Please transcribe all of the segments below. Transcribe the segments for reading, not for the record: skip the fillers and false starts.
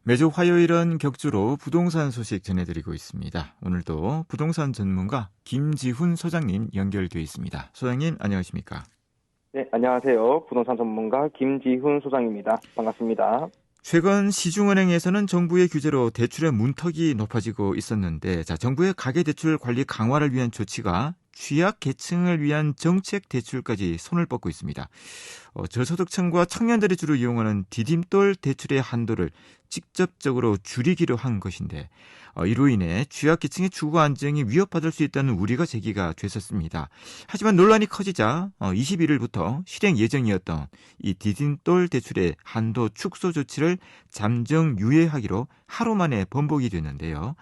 매주 화요일은 격주로 부동산 소식 전해드리고 있습니다. 오늘도 부동산 전문가 김지훈 소장님 연결돼 있습니다. 소장님 안녕하십니까? 네, 안녕하세요. 부동산 전문가 김지훈 소장입니다. 반갑습니다. 최근 시중은행에서는 정부의 규제로 대출의 문턱이 높아지고 있었는데, 정부의 가계대출 관리 강화를 위한 조치가 취약계층을 위한 정책 대출까지 손을 뻗고 있습니다. 저소득층과 청년들이 주로 이용하는 디딤돌 대출의 한도를 직접적으로 줄이기로 한 것인데, 이로 인해 취약계층의 주거 안정이 위협받을 수 있다는 우려가 제기가 됐었습니다. 하지만 논란이 커지자 21일부터 실행 예정이었던 이 디딤돌 대출의 한도 축소 조치를 잠정 유예하기로 하루 만에 번복이 됐는데요.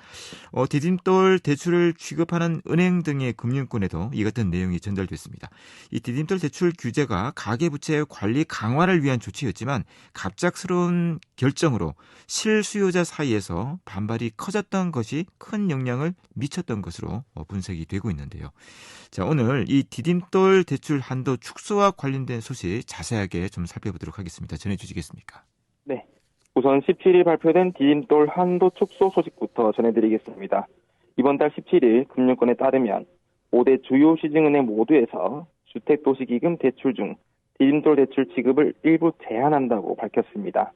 디딤돌 대출을 취급하는 은행 등의 금융권에도 이 같은 내용이 전달됐습니다. 이 디딤돌 대출 규제가 가계부채 관리 강화를 위한 조치였지만 갑작스러운 결정으로 실수요자 사이에서 반발이 커졌던 것이 큰 영향을 미쳤던 것으로 분석이 되고 있는데요. 오늘 이 디딤돌 대출 한도 축소와 관련된 소식 자세하게 좀 살펴보도록 하겠습니다. 전해주시겠습니까? 네, 우선 17일 발표된 디딤돌 한도 축소 소식부터 전해드리겠습니다. 이번 달 17일 금융권에 따르면 5대 주요 시중은행 모두에서 주택도시기금 대출 중 디딤돌 대출 취급을 일부 제한한다고 밝혔습니다.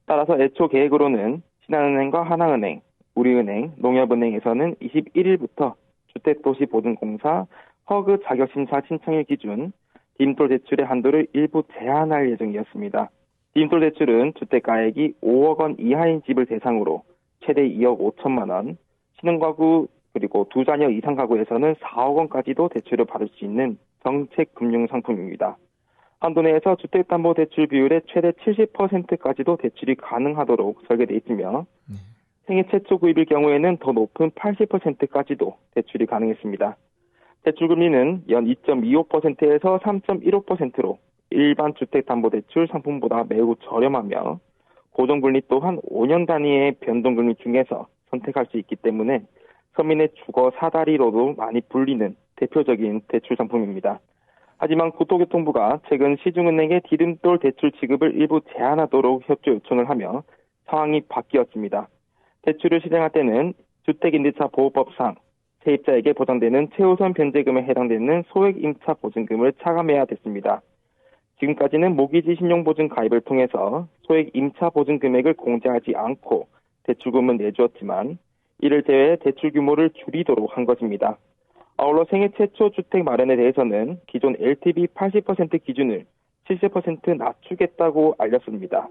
따라서 애초 계획으로는 신한은행과 하나은행, 우리은행, 농협은행에서는 21일부터 주택도시보증공사 허그 자격심사 신청일 기준 디딤돌 대출의 한도를 일부 제한할 예정이었습니다. 디딤돌 대출은 주택가액이 5억 원 이하인 집을 대상으로 최대 2억 5천만 원, 신혼가구 그리고 두 자녀 이상 가구에서는 4억 원까지도 대출을 받을 수 있는 정책 금융 상품입니다. 한도 내에서 주택담보대출 비율의 최대 70%까지도 대출이 가능하도록 설계되어 있으며 생애 최초 구입일 경우에는 더 높은 80%까지도 대출이 가능했습니다. 대출 금리는 연 2.25%에서 3.15%로 일반 주택담보대출 상품보다 매우 저렴하며 고정금리 또한 5년 단위의 변동금리 중에서 선택할 수 있기 때문에 서민의 주거 사다리로도 많이 불리는 대표적인 대출 상품입니다. 하지만 국토교통부가 최근 시중은행의 디딤돌 대출 지급을 일부 제한하도록 협조 요청을 하며 상황이 바뀌었습니다. 대출을 실행할 때는 주택임대차 보호법상 세입자에게 보장되는 최우선 변제금에 해당되는 소액임차 보증금을 차감해야 됐습니다. 지금까지는 모기지 신용보증 가입을 통해서 소액임차 보증 금액을 공제하지 않고 대출금을 내주었지만 이를 제외해 대출 규모를 줄이도록 한 것입니다. 아울러 생애 최초 주택 마련에 대해서는 기존 LTV 80% 기준을 70% 낮추겠다고 알렸습니다.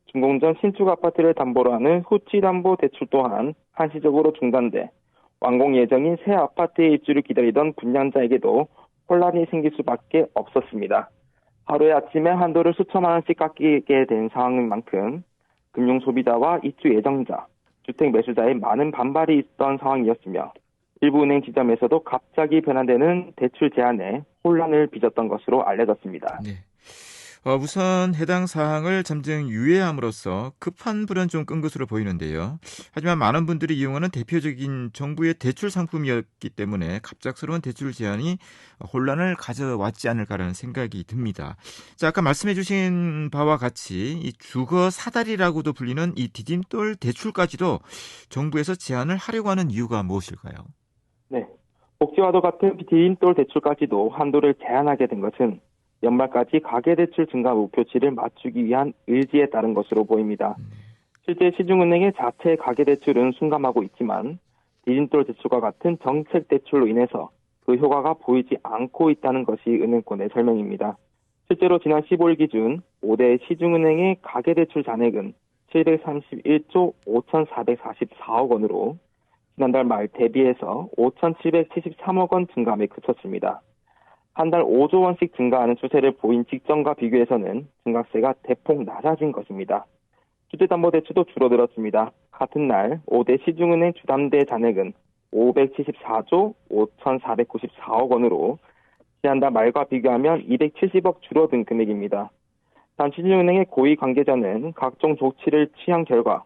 준공전 신축 아파트를 담보로 하는 후치담보 대출 또한 한시적으로 중단돼 완공 예정인 새 아파트의 입주를 기다리던 분양자에게도 혼란이 생길 수밖에 없었습니다. 하루의 아침에 한도를 수천만 원씩 깎이게 된 상황인 만큼 금융소비자와 입주 예정자, 주택 매수자의 많은 반발이 있던 상황이었으며 일부 은행 지점에서도 갑자기 변환되는 대출 제한에 혼란을 빚었던 것으로 알려졌습니다. 네. 우선 해당 사항을 잠정 유예함으로써 급한 불은 좀 끈 것으로 보이는데요. 하지만 많은 분들이 이용하는 대표적인 정부의 대출 상품이었기 때문에 갑작스러운 대출 제한이 혼란을 가져왔지 않을까라는 생각이 듭니다. 아까 말씀해 주신 바와 같이 이 주거 사다리라고도 불리는 이 디딤돌 대출까지도 정부에서 제한을 하려고 하는 이유가 무엇일까요? 네, 복지와도 같은 디딤돌 대출까지도 한도를 제한하게 된 것은 연말까지 가계대출 증가 목표치를 맞추기 위한 의지에 따른 것으로 보입니다. 실제 시중은행의 자체 가계대출은 순감하고 있지만 디딤돌 대출과 같은 정책 대출로 인해서 그 효과가 보이지 않고 있다는 것이 은행권의 설명입니다. 실제로 지난 15일 기준 5대 시중은행의 가계대출 잔액은 731조 5,444억 원으로 지난달 말 대비해서 5,773억 원 증감에 그쳤습니다. 한 달 5조 원씩 증가하는 추세를 보인 직전과 비교해서는 증가세가 대폭 낮아진 것입니다. 주택담보대출도 줄어들었습니다. 같은 날 5대 시중은행 주담대 잔액은 574조 5,494억 원으로 지난달 말과 비교하면 270억 줄어든 금액입니다. 단 시중은행의 고위 관계자는 각종 조치를 취한 결과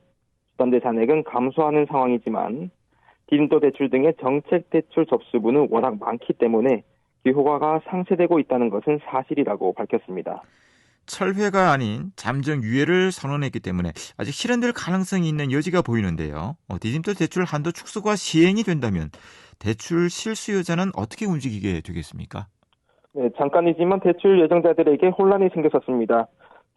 주담대 잔액은 감소하는 상황이지만 디딤돌 대출 등의 정책 대출 접수부는 워낙 많기 때문에 그 효과가 상쇄되고 있다는 것은 사실이라고 밝혔습니다. 철회가 아닌 잠정 유예를 선언했기 때문에 아직 실현될 가능성이 있는 여지가 보이는데요. 디딤돌 대출 한도 축소가 시행이 된다면 대출 실수요자는 어떻게 움직이게 되겠습니까? 네, 잠깐이지만 대출 예정자들에게 혼란이 생겼었습니다.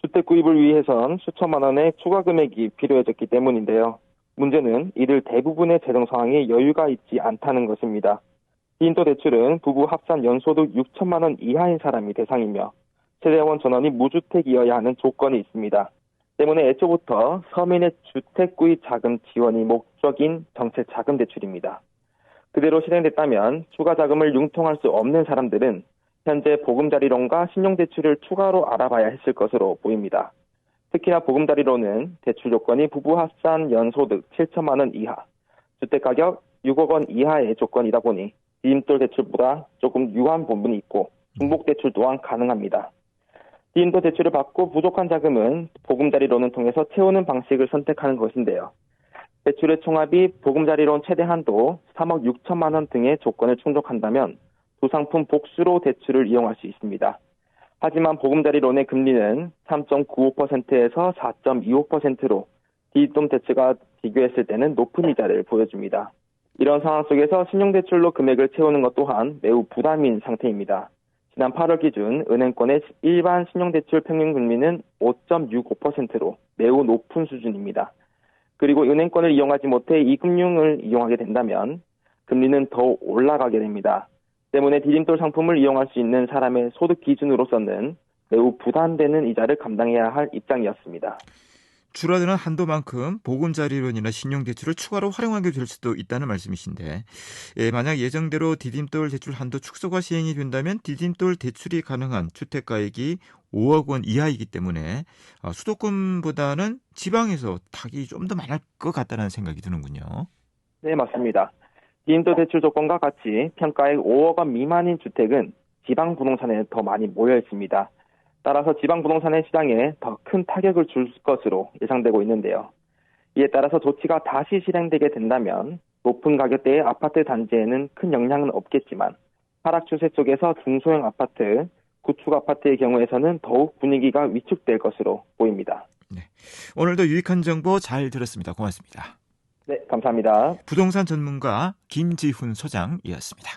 주택 구입을 위해선 수천만 원의 추가 금액이 필요해졌기 때문인데요. 문제는 이들 대부분의 재정 상황에 여유가 있지 않다는 것입니다. 디딤돌 대출은 부부 합산 연소득 6천만 원 이하인 사람이 대상이며 세대원 전원이 무주택이어야 하는 조건이 있습니다. 때문에 애초부터 서민의 주택 구입 자금 지원이 목적인 정책 자금 대출입니다. 그대로 실행됐다면 추가 자금을 융통할 수 없는 사람들은 현재 보금자리론과 신용대출을 추가로 알아봐야 했을 것으로 보입니다. 특히나 보금자리론은 대출 조건이 부부 합산 연소득 7천만 원 이하, 주택가격 6억 원 이하의 조건이다 보니 디딤돌 대출보다 조금 유한 부분이 있고 중복 대출 또한 가능합니다. 디딤돌 대출을 받고 부족한 자금은 보금자리론을 통해서 채우는 방식을 선택하는 것인데요. 대출의 총합이 보금자리론 최대 한도 3억 6천만 원 등의 조건을 충족한다면 두 상품 복수로 대출을 이용할 수 있습니다. 하지만 보금자리론의 금리는 3.95%에서 4.25%로 디딤돌 대출과 비교했을 때는 높은 이자를 보여줍니다. 이런 상황 속에서 신용대출로 금액을 채우는 것 또한 매우 부담인 상태입니다. 지난 8월 기준 은행권의 일반 신용대출 평균 금리는 5.65%로 매우 높은 수준입니다. 그리고 은행권을 이용하지 못해 이 금융을 이용하게 된다면 금리는 더 올라가게 됩니다. 때문에 디딤돌 상품을 이용할 수 있는 사람의 소득 기준으로서는 매우 부담되는 이자를 감당해야 할 입장이었습니다. 줄어드는 한도만큼 보금자리론이나 신용대출을 추가로 활용하게 될 수도 있다는 말씀이신데 만약 예정대로 디딤돌 대출 한도 축소가 시행이 된다면 디딤돌 대출이 가능한 주택가액이 5억 원 이하이기 때문에 수도권보다는 지방에서 타격이 좀 더 많을 것 같다는 생각이 드는군요. 네, 맞습니다. 디딤돌 대출 조건과 같이 평가액 5억 원 미만인 주택은 지방 부동산에 더 많이 모여 있습니다. 따라서 지방 부동산의 시장에 더 큰 타격을 줄 것으로 예상되고 있는데요. 이에 따라서 조치가 다시 실행되게 된다면 높은 가격대의 아파트 단지에는 큰 영향은 없겠지만 하락 추세 쪽에서 중소형 아파트, 구축 아파트의 경우에서는 더욱 분위기가 위축될 것으로 보입니다. 네, 오늘도 유익한 정보 잘 들었습니다. 고맙습니다. 네, 감사합니다. 부동산 전문가 김지훈 소장이었습니다.